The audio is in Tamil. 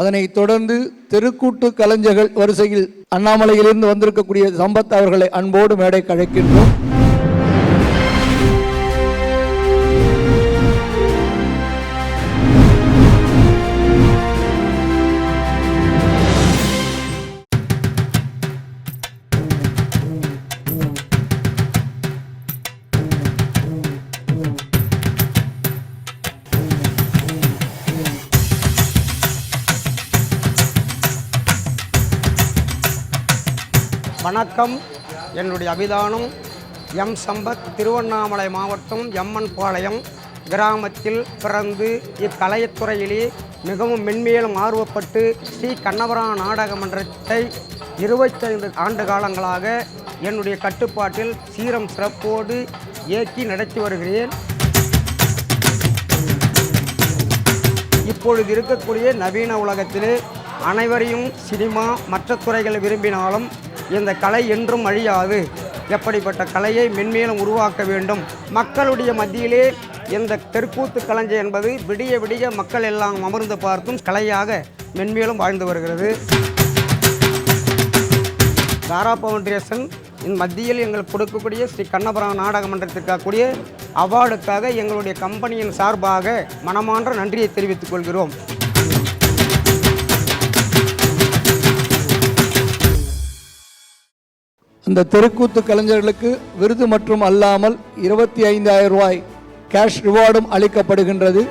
அதனைத் தொடர்ந்து தெருக்கூட்டு கலைஞர்கள் வரிசையில் அண்ணாமலையிலிருந்து வந்திருக்கக்கூடிய சம்பத் அவர்களை அன்போடு மேடைக்கு அழைக்கின்றோம். வணக்கம். என்னுடைய அபிதானம் எம் சம்பத். திருவண்ணாமலை மாவட்டம் எம்மன் பாளையம் கிராமத்தில் பிறந்து இக்கலைத்துறையிலே மிகவும் மென்மேலும் ஆர்வப்பட்டு ஸ்ரீ கண்ணபுராண நாடக மன்றத்தை 25 ஆண்டு காலங்களாக என்னுடைய கட்டுப்பாட்டில் சீரம் சிறப்போடு இயக்கி நடத்தி வருகிறேன். இப்பொழுது இருக்கக்கூடிய நவீன உலகத்திலே அனைவரையும் சினிமா மற்ற துறைகளை விரும்பினாலும் இந்த கலை என்றும் அழியாது. எப்படிப்பட்ட கலையை மென்மேலும் உருவாக்க வேண்டும். மக்களுடைய மத்தியிலே இந்த தெருக்கூத்து கலைஞர் என்பது விடிய விடிய மக்கள் எல்லாம் அமர்ந்து பார்த்தும் கலையாக மென்மேலும் வாழ்ந்து வருகிறது. தாரா ஃபவுண்டேஷன் மத்தியில் எங்களுக்கு கொடுக்கக்கூடிய ஸ்ரீ கண்ணபுராண நாடக மன்றத்திற்காகக்கூடிய அவார்டுக்காக எங்களுடைய கம்பெனியின் சார்பாக மனமார்ந்த நன்றியை தெரிவித்துக் கொள்கிறோம். அந்த தெருக்கூத்து கலைஞர்களுக்கு விருது மற்றும் அல்லாமல் 25,000 ரூபாய் கேஷ் ரிவார்டும் அளிக்கப்படுகின்றது.